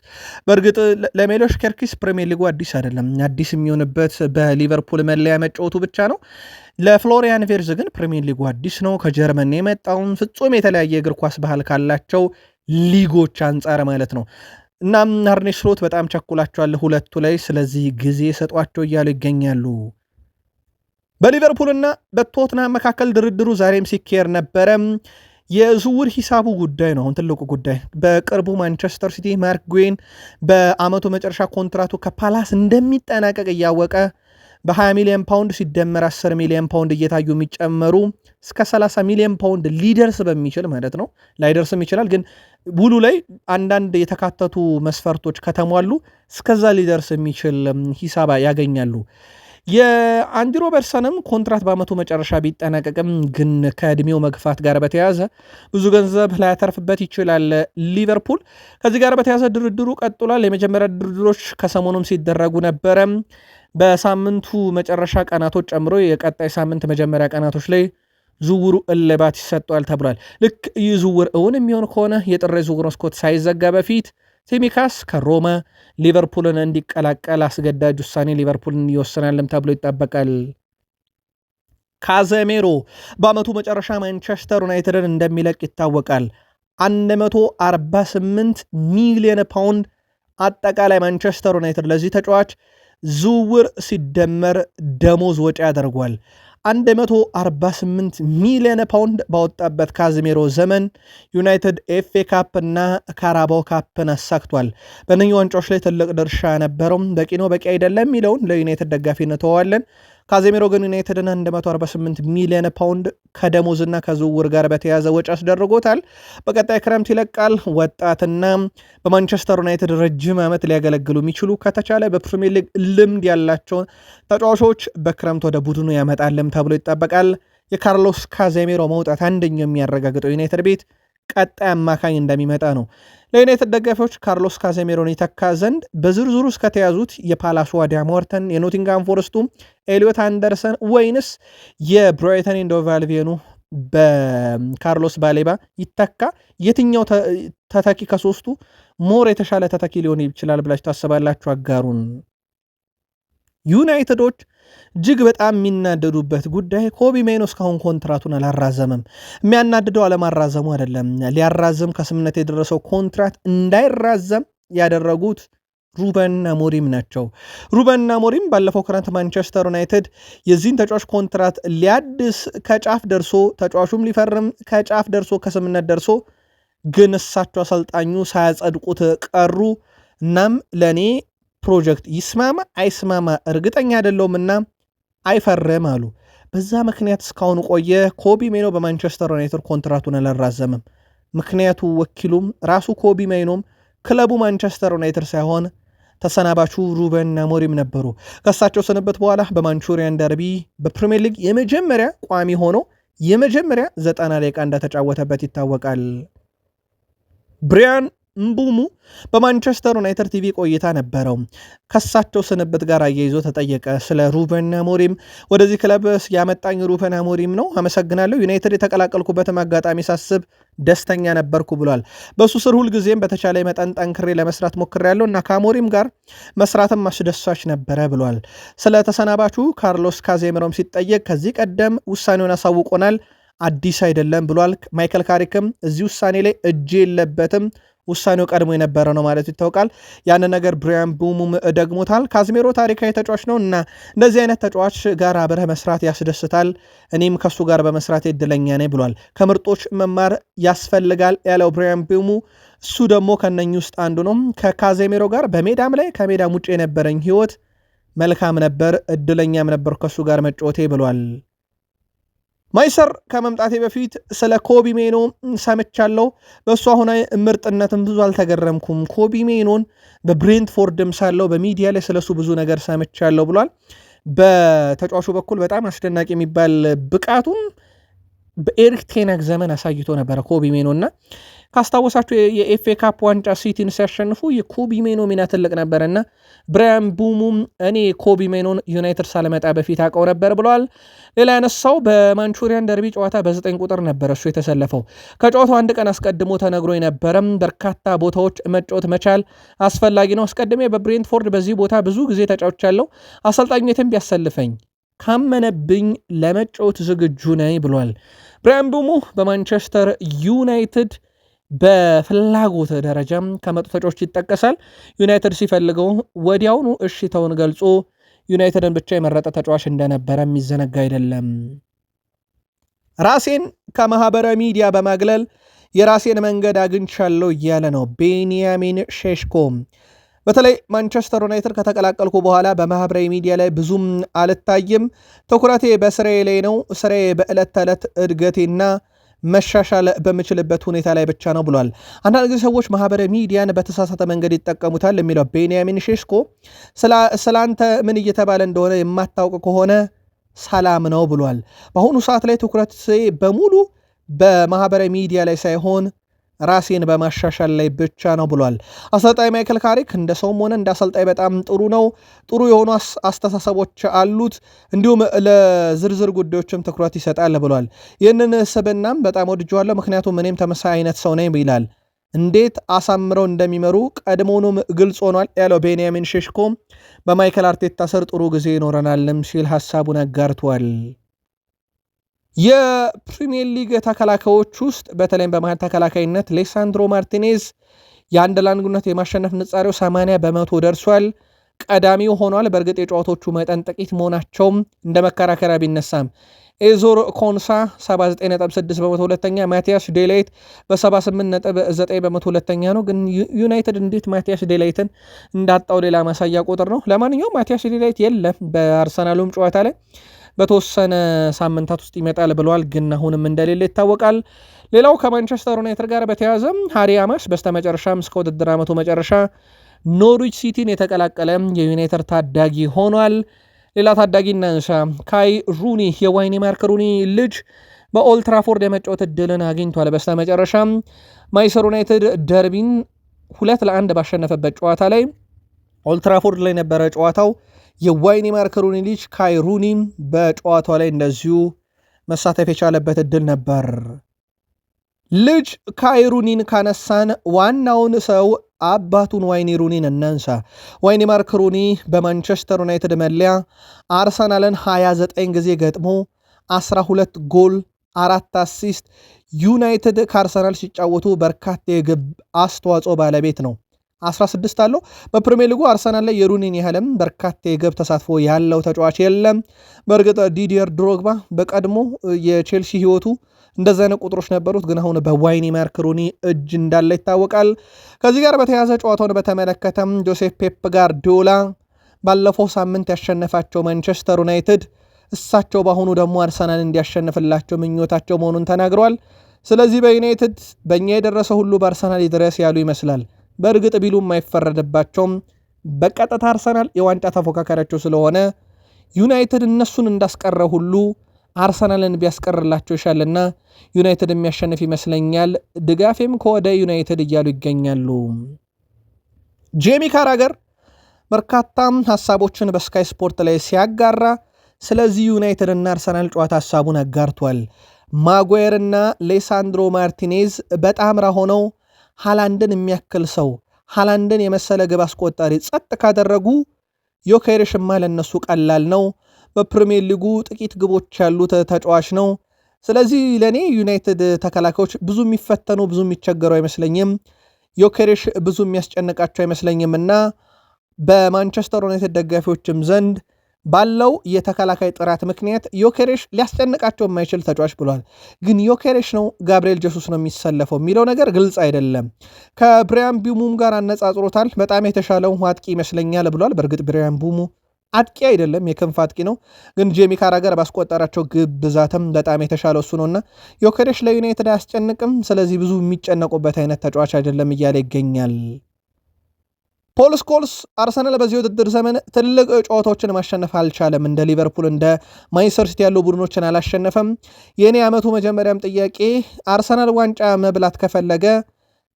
በእርግጥ ለሜሎሽ ኬርኪስ ፕሪሚየር ሊጉ አዲስ አይደለም። አዲስ የሚሆንበት በሊቨርፑል መለያ መጫወቱ ብቻ ነው። ለፍሎሪያን ቬርዝ ግን ፕሪሚየር ሊጉ አዲስ ነው። ከጀርመን የመጣውን ፍጹም የተለያየ እግር ኳስ ባህል ካላቸው ሊጎች አንጻር ማለት ነው። እናም አርኔ ስሎት በጣም ቸኩላቸዋል ሁለቱ ላይ፣ ስለዚህ ጊዜ ሰጧቸው እያሉ ይገኛሉ። በሊቨርፑልና በቶትናም መካከል ድርድሩ ዛሬም ሲካሄድ ነበረ። የዝውውር ሂሳቡ ጉዳይ ነው አሁን ትልቁ ጉዳይ። በቅርቡ ማንቸስተር ሲቲ ማርክ ጉዌን በአመቱ መጨረሻ ኮንትራቱ ከፓላስ እንደሚጠናቀቅ እያወቀ በ20 ሚሊዮን ፓውንድ ሲደመር 10 ሚሊዮን ፓውንድ እየታዩ የሚጨመሩ እስከ 30 ሚሊዮን ፓውንድ ሊደርስ በሚችል ማለት ነው፣ ላይደርስም ይችላል፣ ግን ውሉ ላይ አንዳንድ የተካተቱ መስፈርቶች ከተሟሉ እስከዛ ሊደርስ የሚችል ሂሳብ ያገኛሉ። የአንዲ ሮበርትሰንም ኮንትራት በአመቱ መጨረሻ ቢጠናቀቅም ግን ከእድሜው መግፋት ጋር በተያዘ ብዙ ገንዘብ ላያተርፍበት ይችላል ሊቨርፑል። ከዚህ ጋር በተያዘ ድርድሩ ቀጥሏል። የመጀመሪያ ድርድሮች ከሰሞኑም ሲደረጉ ነበረ። በሳምንቱ መጨረሻ ቀናቶች ጨምሮ የቀጣይ ሳምንት መጀመሪያ ቀናቶች ላይ ዝውውሩ እልባት ይሰጠዋል ተብሏል። ልክ ይህ ዝውውር እውን የሚሆን ከሆነ የጥር ዝውውር መስኮት ሳይዘጋ በፊት ቲሚካስ ከሮማ ሊቨርፑልን እንዲቀላቀል አስገዳጅ ውሳኔ ሊቨርፑልን ይወስናልም ተብሎ ይጠበቃል። ካዘሜሮ በአመቱ መጨረሻ ማንቸስተር ዩናይትድን እንደሚለቅ ይታወቃል። 148 ሚሊዮን ፓውንድ አጠቃላይ ማንቸስተር ዩናይትድ ለዚህ ተጫዋች ዝውውር ሲደመር ደሞዝ ወጪ ያደርጓል። 148 ሚሊዮን ፓውንድ ባወጣበት ካዝሜሮ ዘመን ዩናይትድ ኤፍኤ ካፕ እና ካራባው ካፕን አሳክቷል። በእነኚህ ዋንጫዎች ላይ ትልቅ ድርሻ ነበረው። በቂ ነው በቂ አይደለም የሚለውን ለዩናይትድ ደጋፊነት ተዋለን። ካዜሜሮ ግን ዩናይትድን 148 ሚሊዮን ፓውንድ ከደሞዝና ከዝውውር ጋር በተያዘ ወጪ አስደርጎታል። በቀጣይ ክረምት ይለቃል። ወጣትና በማንቸስተር ዩናይትድ ረጅም ዓመት ሊያገለግሉ የሚችሉ ከተቻለ በፕሪሚየር ሊግ ልምድ ያላቸውን ተጫዋቾች በክረምት ወደ ቡድኑ ያመጣልም ተብሎ ይጠበቃል። የካርሎስ ካዜሜሮ መውጣት አንደኛው የሚያረጋግጠው ዩናይትድ ቤት ቀጣይ አማካኝ እንደሚመጣ ነው። ለዩናይትድ ደጋፊዎች ካርሎስ ካዜሜሮን ይተካ ዘንድ በዝርዝሩ ውስጥ ከተያዙት የፓላሱ አዳም ሞርተን፣ የኖቲንጋም ፎረስቱ ኤሊዮት አንደርሰን ወይንስ የብራይተን ኤንድ ሆቭ አልቢዮኑ በካርሎስ ባሌባ ይተካ? የትኛው ተተኪ ከሶስቱ ሞር የተሻለ ተተኪ ሊሆን ይችላል ብላችሁ ታስባላችሁ? አጋሩን። ዩናይትዶች እጅግ በጣም የሚናደዱበት ጉዳይ ኮቢ ሜይኖ እስካሁን ኮንትራቱን አላራዘመም። የሚያናድደው አለማራዘሙ አይደለም፣ ሊያራዘም ከስምነት የደረሰው ኮንትራት እንዳይራዘም ያደረጉት ሩበን አሞሪም ናቸው። ሩበን አሞሪም ባለፈው ክረምት ማንቸስተር ዩናይትድ የዚህን ተጫዋች ኮንትራት ሊያድስ ከጫፍ ደርሶ ተጫዋቹም ሊፈርም ከጫፍ ደርሶ ከስምነት ደርሶ ግን እሳቸው አሰልጣኙ ሳያጸድቁት ቀሩ። እናም ለእኔ ፕሮጀክት ይስማማ አይስማማ እርግጠኛ አይደለሁምና አይፈርም አሉ። በዛ ምክንያት እስካሁን ቆየ። ኮቢ ሜይኖ በማንቸስተር ዩናይትድ ኮንትራቱን አላራዘመም። ምክንያቱ ወኪሉም ራሱ ኮቢ ሜይኖም ክለቡ ማንቸስተር ዩናይትድ ሳይሆን ተሰናባቹ ሩበን አሞሪም ነበሩ። ከሳቸው ስንበት በኋላ በማንቹሪያን ደርቢ በፕሪሚየር ሊግ የመጀመሪያ ቋሚ ሆኖ የመጀመሪያ 90 ደቂቃ እንደተጫወተበት ይታወቃል። ብሪያን ምቡሙ በማንቸስተር ዩናይትድ ቲቪ ቆይታ ነበረው። ከሳቸው ስንብት ጋር አያይዞ ተጠየቀ። ስለ ሩበን አሞሪም ወደዚህ ክለብ ያመጣኝ ሩበን አሞሪም ነው፣ አመሰግናለሁ። ዩናይትድ የተቀላቀልኩበትም አጋጣሚ ሳስብ ደስተኛ ነበርኩ ብሏል። በሱ ስር ሁልጊዜም በተቻለ መጠን ጠንክሬ ለመስራት ሞክሬያለሁ እና ከአሞሪም ጋር መስራትም አስደሳች ነበረ ብሏል። ስለ ተሰናባቹ ካርሎስ ካዜሜሮም ሲጠየቅ ከዚህ ቀደም ውሳኔውን አሳውቆናል፣ አዲስ አይደለም ብሏል። ማይከል ካሪክም እዚህ ውሳኔ ላይ እጅ የለበትም፣ ውሳኔው ቀድሞ የነበረ ነው ማለት ይታወቃል። ያን ነገር ብሪያን ቡሙም ደግሞታል። ካዝሜሮ ታሪካዊ ተጫዋች ነው እና እንደዚህ አይነት ተጫዋች ጋር አብረህ መስራት ያስደስታል። እኔም ከሱ ጋር በመስራት እድለኛ ነኝ ብሏል። ከምርጦች መማር ያስፈልጋል ያለው ብሪያን ቡሙ እሱ ደግሞ ከነኝ ውስጥ አንዱ ነው። ከካዜሜሮ ጋር በሜዳም ላይ ከሜዳም ውጭ የነበረኝ ህይወት መልካም ነበር፣ እድለኛም ነበር ከሱ ጋር መጫወቴ ብሏል። ማይሰር ከመምጣቴ በፊት ስለ ኮቢ ሜይኖ ሰምቻለሁ። በእሱ አሁን ምርጥነትም ብዙ አልተገረምኩም። ኮቢ ሜይኖን በብሬንትፎርድም ሳለው በሚዲያ ላይ ስለሱ ብዙ ነገር ሰምቻለሁ ብሏል። በተጫዋቹ በኩል በጣም አስደናቂ የሚባል ብቃቱን በኤሪክ ቴን ሃግ ዘመን አሳይቶ ነበረ ኮቢ ሜይኖ እና ካስታወሳችሁ የኤፍኤ ካፕ ዋንጫ ሲቲን ሲያሸንፉ የኮቢ ሜኖ ሚና ትልቅ ነበርና ብራያን ቡሙም እኔ ኮቢ ሜኖን ዩናይትድ ሳለመጣ በፊት አውቀው ነበር ብለዋል። ሌላ ያነሳው በማንቹሪያን ደርቢ ጨዋታ በ9 ቁጥር ነበር እሱ የተሰለፈው። ከጨዋታው አንድ ቀን አስቀድሞ ተነግሮ የነበረም በርካታ ቦታዎች መጫወት መቻል አስፈላጊ ነው። አስቀድሜ በብሬንትፎርድ በዚህ ቦታ ብዙ ጊዜ ተጫውቻለሁ። አሰልጣኙ የትም ቢያሰልፈኝ ካመነብኝ ለመጫወት ዝግጁ ነኝ ብሏል። ብራያን ቡሙ በማንቸስተር ዩናይትድ በፍላጎት ደረጃም ከመጡ ተጫዋቾች ይጠቀሳል። ዩናይትድ ሲፈልገው ወዲያውኑ እሽታውን ገልጾ ዩናይትድን ብቻ የመረጠ ተጫዋች እንደነበረ የሚዘነጋ አይደለም። ራሴን ከማህበራዊ ሚዲያ በማግለል የራሴን መንገድ አግኝቻለሁ እያለ ነው ቤንያሚን ሼሽኮ። በተለይ ማንቸስተር ዩናይትድ ከተቀላቀልኩ በኋላ በማህበራዊ ሚዲያ ላይ ብዙም አልታይም፣ ትኩረቴ በስራዬ ላይ ነው፣ ስራዬ በዕለት ተዕለት እድገቴና መሻሻል በምችልበት ሁኔታ ላይ ብቻ ነው ብሏል። አንዳንድ ጊዜ ሰዎች ማህበራዊ ሚዲያን በተሳሳተ መንገድ ይጠቀሙታል የሚለው ቤንያሚን ሼሽኮ ስላንተ ምን እየተባለ እንደሆነ የማታውቅ ከሆነ ሰላም ነው ብሏል። በአሁኑ ሰዓት ላይ ትኩረት በሙሉ በማህበራዊ ሚዲያ ላይ ሳይሆን ራሴን በማሻሻል ላይ ብቻ ነው ብሏል። አሰልጣኝ ማይክል ካሪክ እንደ ሰውም ሆነ እንደ አሰልጣኝ በጣም ጥሩ ነው። ጥሩ የሆኑ አስተሳሰቦች አሉት። እንዲሁም ለዝርዝር ጉዳዮችም ትኩረት ይሰጣል ብሏል። ይህንን ስብናም በጣም ወድጀዋለሁ፣ ምክንያቱም እኔም ተመሳሳይ አይነት ሰው ነኝ ይላል። እንዴት አሳምረው እንደሚመሩ ቀድሞውኑም ግልጽ ሆኗል ያለው ቤንያሚን ሼሽኮ በማይክል አርቴታ ስር ጥሩ ጊዜ ይኖረናልም ሲል ሐሳቡን አጋርቷል። የፕሪሚየር ሊግ ተከላካዮች ውስጥ በተለይም በመሃል ተከላካይነት ሌሳንድሮ ማርቲኔዝ የአንድ ለአንድ ግንኙነት የማሸነፍ ንጻሬው 80% ደርሷል። ቀዳሚው ሆኗል። በእርግጥ የጨዋታዎቹ መጠን ጥቂት መሆናቸውም እንደ መከራከሪያ ቢነሳም ኤዞር ኮንሳ 79.6% ሁለተኛ፣ ማቲያስ ዴላይት በ78.9% ሁለተኛ ነው። ግን ዩናይትድ እንዴት ማቲያስ ዴላይትን እንዳጣው ሌላ ማሳያ ቁጥር ነው። ለማንኛውም ማቲያስ ዴላይት የለም በአርሰናሉም ጨዋታ ላይ በተወሰነ ሳምንታት ውስጥ ይመጣል ብለዋል። ግን አሁንም እንደሌለ ይታወቃል። ሌላው ከማንቸስተር ዩናይትድ ጋር በተያያዘ ሃሪ አማስ በስተመጨረሻም እስከ ውድድር ዓመቱ መጨረሻ ኖርዊች ሲቲን የተቀላቀለ የዩናይትድ ታዳጊ ሆኗል። ሌላ ታዳጊ እናንሳ። ካይ ሩኒ የዋይኒ ማርክ ሩኒ ልጅ በኦልትራፎርድ የመጫወት እድልን አግኝቷል። በስተመጨረሻም ማንቸስተር ዩናይትድ ደርቢን 2-1 ባሸነፈበት ጨዋታ ላይ ኦልትራፎርድ ላይ ነበረ ጨዋታው። የዋይኒ ማርክ ሩኒ ልጅ ካይ ሩኒ በጨዋታው ላይ እንደዚሁ መሳተፍ የቻለበት እድል ነበር። ልጅ ካይ ሩኒን ካነሳን ዋናውን ሰው አባቱን ዋይኒ ሩኒን እናንሳ። ዋይኒ ማርክ ሩኒ በማንቸስተር ዩናይትድ መለያ አርሰናልን 29 ጊዜ ገጥሞ 12 ጎል 4 አሲስት፣ ዩናይትድ ከአርሰናል ሲጫወቱ በርካታ የግብ አስተዋጽኦ ባለቤት ነው። 16 አለው። በፕሪሚየር ሊጉ አርሰናል ላይ የሩኒን ያህልም በርካታ የግብ ተሳትፎ ያለው ተጫዋች የለም። በእርግጥ ዲዲየር ድሮግባ በቀድሞ የቼልሲ ህይወቱ እንደዚህ አይነት ቁጥሮች ነበሩት፣ ግን አሁን በዋይኒ ማርክ ሩኒ እጅ እንዳለ ይታወቃል። ከዚህ ጋር በተያያዘ ጨዋታውን በተመለከተም ጆሴፍ ፔፕ ጋርዲዮላ ባለፈው ሳምንት ያሸነፋቸው ማንቸስተር ዩናይትድ እሳቸው በአሁኑ ደግሞ አርሰናል እንዲያሸንፍላቸው ምኞታቸው መሆኑን ተናግረዋል። ስለዚህ በዩናይትድ በእኛ የደረሰ ሁሉ በአርሰናል ይድረስ ያሉ ይመስላል። በእርግጥ ቢሉም አይፈረድባቸውም። በቀጥታ አርሰናል የዋንጫ ተፎካካሪያቸው ስለሆነ ዩናይትድ እነሱን እንዳስቀረ ሁሉ አርሰናልን ቢያስቀርላቸው ይሻልና ዩናይትድ የሚያሸንፍ ይመስለኛል። ድጋፌም ከወደ ዩናይትድ እያሉ ይገኛሉ። ጄሚ ካራገር በርካታም ሀሳቦችን በስካይ ስፖርት ላይ ሲያጋራ ስለዚህ ዩናይትድ እና አርሰናል ጨዋታ ሀሳቡን አጋርቷል። ማጓየር እና ሌሳንድሮ ማርቲኔዝ በጣምራ ሆነው ሃላንድን የሚያክል ሰው ሃላንድን የመሰለ ግብ አስቆጣሪ ጸጥ ካደረጉ ዮኬሬሽማ ለነሱ ቀላል ነው። በፕሪሚየር ሊጉ ጥቂት ግቦች ያሉት ተጫዋች ነው። ስለዚህ ለእኔ ዩናይትድ ተከላካዮች ብዙ የሚፈተኑ ብዙ የሚቸገሩ አይመስለኝም። ዮኬሬሽ ብዙ የሚያስጨንቃቸው አይመስለኝም እና በማንቸስተር ዩናይትድ ደጋፊዎችም ዘንድ ባለው የተከላካይ ጥራት ምክንያት ዮኬሬሽ ሊያስጨንቃቸው የማይችል ተጫዋች ብሏል። ግን ዮኬሬሽ ነው ጋብርኤል ጀሱስ ነው የሚሰለፈው የሚለው ነገር ግልጽ አይደለም። ከብሪያን ቡሙም ጋር አነጻጽሮታል። በጣም የተሻለው አጥቂ ይመስለኛል ብሏል። በእርግጥ ብሪያን ቡሙ አጥቂ አይደለም፣ የክንፍ አጥቂ ነው። ግን ጄሚ ካራገር ባስቆጠራቸው ግብ ብዛትም በጣም የተሻለው እሱ ነውና ዮኬሬሽ ለዩናይትድ አያስጨንቅም። ስለዚህ ብዙ የሚጨነቁበት አይነት ተጫዋች አይደለም እያለ ይገኛል። ፖል ስኮልስ አርሰናል በዚህ ውድድር ዘመን ትልቅ ጨዋታዎችን ማሸነፍ አልቻለም። እንደ ሊቨርፑል እንደ ማንቸስተር ሲቲ ያሉ ቡድኖችን አላሸነፈም። የኔ ዓመቱ መጀመሪያም ጥያቄ አርሰናል ዋንጫ መብላት ከፈለገ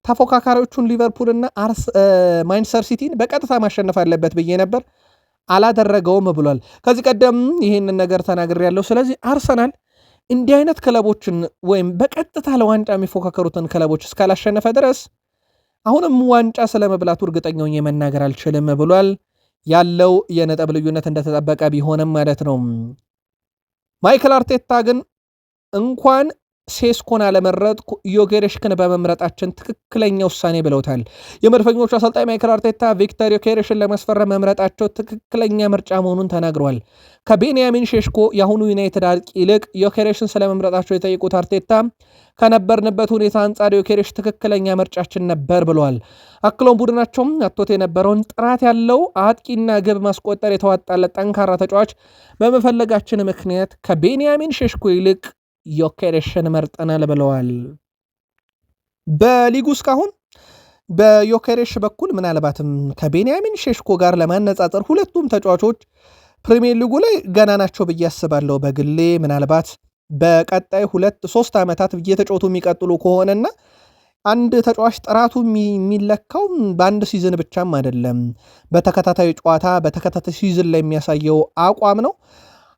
ተፎካካሪዎቹን ሊቨርፑልና ማንቸስተር ሲቲን በቀጥታ ማሸነፍ አለበት ብዬ ነበር፣ አላደረገውም ብሏል። ከዚህ ቀደም ይህንን ነገር ተናግሬያለሁ። ስለዚህ አርሰናል እንዲህ አይነት ክለቦችን ወይም በቀጥታ ለዋንጫ የሚፎካከሩትን ክለቦች እስካላሸነፈ ድረስ አሁንም ዋንጫ ስለመብላቱ እርግጠኛ ሆኜ መናገር አልችልም ብሏል። ያለው የነጥብ ልዩነት እንደተጠበቀ ቢሆንም ማለት ነው። ማይክል አርቴታ ግን እንኳን ሴስኮን አለመረጥኩ ዮኬሬሽን በመምረጣችን ትክክለኛ ውሳኔ ብለውታል። የመድፈኞቹ አሰልጣኝ ማይክል አርቴታ ቪክተር ዮኬሬሽን ለማስፈረም መምረጣቸው ትክክለኛ ምርጫ መሆኑን ተናግሯል። ከቤንያሚን ሼሽኮ የአሁኑ ዩናይትድ አጥቂ ይልቅ ዮኬሬሽን ስለመምረጣቸው የጠየቁት አርቴታ ከነበርንበት ሁኔታ አንጻር ዮኬሬሽ ትክክለኛ ምርጫችን ነበር ብለዋል። አክሎም ቡድናቸውም አጥቶት የነበረውን ጥራት ያለው አጥቂና ግብ ማስቆጠር የተዋጣለት ጠንካራ ተጫዋች በመፈለጋችን ምክንያት ከቤንያሚን ሼሽኮ ይልቅ ዮኬሬሽን መርጠናል ብለዋል። በሊጉ እስካሁን በዮኬሬሽ በኩል ምናልባትም ከቤንያሚን ሼሽኮ ጋር ለማነጻጸር ሁለቱም ተጫዋቾች ፕሪሚየር ሊጉ ላይ ገና ናቸው ብዬ አስባለሁ። በግሌ ምናልባት በቀጣይ 2-3 ዓመታት እየተጫወቱ የሚቀጥሉ ከሆነና አንድ ተጫዋች ጥራቱ የሚለካው በአንድ ሲዝን ብቻም አይደለም፣ በተከታታይ ጨዋታ በተከታታይ ሲዝን ላይ የሚያሳየው አቋም ነው።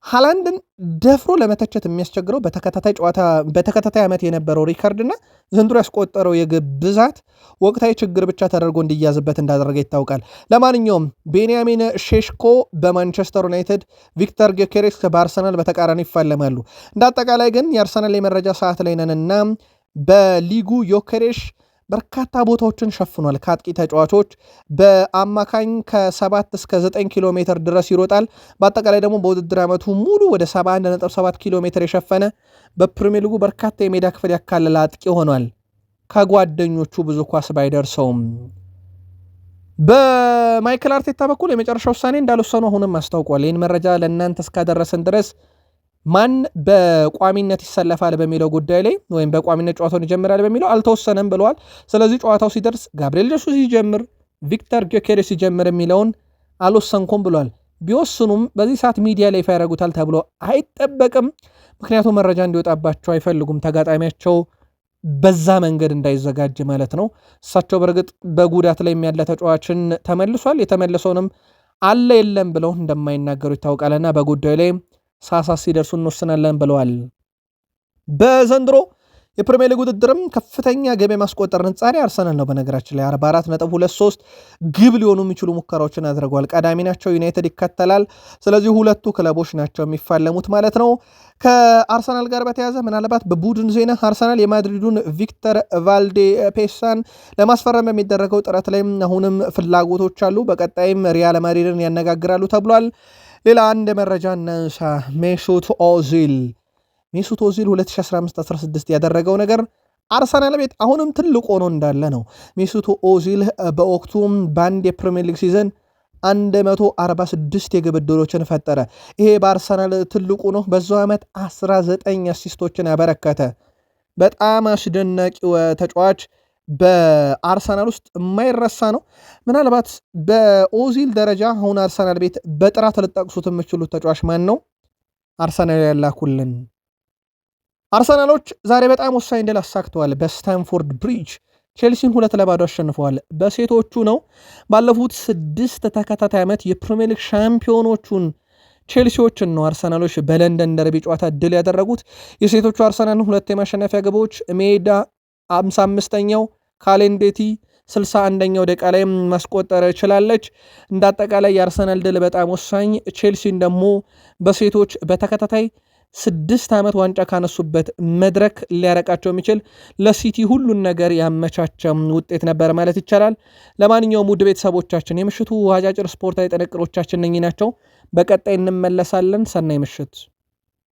ሃላንድን ደፍሮ ለመተቸት የሚያስቸግረው በተከታታይ ዓመት የነበረው ሪካርድና ዘንድሮ ያስቆጠረው የግብ ብዛት ወቅታዊ ችግር ብቻ ተደርጎ እንዲያዝበት እንዳደረገ ይታወቃል። ለማንኛውም ቤንያሚን ሼሽኮ በማንቸስተር ዩናይትድ፣ ቪክተር ዮኬሬሽ በአርሰናል በተቃራኒ ይፋለማሉ። እንደ አጠቃላይ ግን የአርሰናል የመረጃ ሰዓት ላይ ነንና በሊጉ ዮኬሬሽ በርካታ ቦታዎችን ሸፍኗል። ከአጥቂ ተጫዋቾች በአማካኝ ከ7 እስከ 9 ኪሎ ሜትር ድረስ ይሮጣል። በአጠቃላይ ደግሞ በውድድር ዓመቱ ሙሉ ወደ 71.7 ኪሎ ሜትር የሸፈነ በፕሪሚየር ሊጉ በርካታ የሜዳ ክፍል ያካለለ አጥቂ ሆኗል። ከጓደኞቹ ብዙ ኳስ ባይደርሰውም በማይክል አርቴታ በኩል የመጨረሻ ውሳኔ እንዳልወሰኑ አሁንም አስታውቋል። ይህን መረጃ ለእናንተ እስካደረስን ድረስ ማን በቋሚነት ይሰለፋል በሚለው ጉዳይ ላይ ወይም በቋሚነት ጨዋታውን ይጀምራል በሚለው አልተወሰነም ብለዋል። ስለዚህ ጨዋታው ሲደርስ ጋብሪኤል ጀሱስ ሲጀምር፣ ቪክተር ዮኬሬሽ ሲጀምር የሚለውን አልወሰንኩም ብለዋል። ቢወስኑም በዚህ ሰዓት ሚዲያ ላይ ይፋ ያደርጉታል ተብሎ አይጠበቅም። ምክንያቱም መረጃ እንዲወጣባቸው አይፈልጉም፣ ተጋጣሚያቸው በዛ መንገድ እንዳይዘጋጅ ማለት ነው። እሳቸው በእርግጥ በጉዳት ላይ ያለ ተጫዋችን ተመልሷል፣ የተመለሰውንም አለ የለም ብለው እንደማይናገሩ ይታወቃልና በጉዳዩ ላይ ሳሳስ ሲደርሱ እንወስናለን ብለዋል። በዘንድሮ የፕሪሚየር ሊግ ውድድርም ከፍተኛ ገቢ ማስቆጠር ንጻሪ አርሰናል ነው። በነገራችን ላይ 44.23 ግብ ሊሆኑ የሚችሉ ሙከራዎችን አድርገዋል። ቀዳሚ ናቸው፣ ዩናይትድ ይከተላል። ስለዚህ ሁለቱ ክለቦች ናቸው የሚፋለሙት ማለት ነው። ከአርሰናል ጋር በተያዘ ምናልባት በቡድን ዜና አርሰናል የማድሪዱን ቪክተር ቫልዴፔሳን ለማስፈረም የሚደረገው ጥረት ላይ አሁንም ፍላጎቶች አሉ። በቀጣይም ሪያል ማድሪድን ያነጋግራሉ ተብሏል። ሌላ አንድ መረጃ እናንሳ። ሜሱት ኦዚል 2015-16 ያደረገው ነገር አርሰናል ቤት አሁንም ትልቅ ሆኖ እንዳለ ነው። ሜሱት ኦዚል በወቅቱ በአንድ የፕሪሚየር ሊግ ሲዘን 146 የግብ ዕድሎችን ፈጠረ። ይሄ በአርሰናል ትልቁ ነው። በዛው ዓመት 19 አሲስቶችን ያበረከተ በጣም አስደናቂው ተጫዋች በአርሰናል ውስጥ የማይረሳ ነው። ምናልባት በኦዚል ደረጃ አሁን አርሰናል ቤት በጥራት ልጠቅሱት የምችሉት ተጫዋች ማን ነው? አርሰናል ያላኩልን አርሰናሎች ዛሬ በጣም ወሳኝ ድል አሳክተዋል። በስታንፎርድ ብሪጅ ቼልሲን 2-0 አሸንፈዋል። በሴቶቹ ነው። ባለፉት 6 ተከታታይ ዓመት የፕሪሚየር ሊግ ሻምፒዮኖቹን ቼልሲዎችን ነው አርሰናሎች በለንደን ደርቢ ጨዋታ ድል ያደረጉት። የሴቶቹ አርሰናልን 2 የማሸነፊያ ግቦች ሜዳ 55ኛው ካሌንዴቲ 61ኛው ደቂቃ ላይ ማስቆጠር ችላለች። እንደ አጠቃላይ የአርሰናል ድል በጣም ወሳኝ፣ ቼልሲን ደግሞ በሴቶች በተከታታይ 6 ዓመት ዋንጫ ካነሱበት መድረክ ሊያረቃቸው የሚችል ለሲቲ ሁሉን ነገር ያመቻቸ ውጤት ነበር ማለት ይቻላል። ለማንኛውም ውድ ቤተሰቦቻችን የምሽቱ አጫጭር ስፖርታዊ ጥንቅሮቻችን እነኚህ ናቸው። በቀጣይ እንመለሳለን። ሰናይ ምሽት።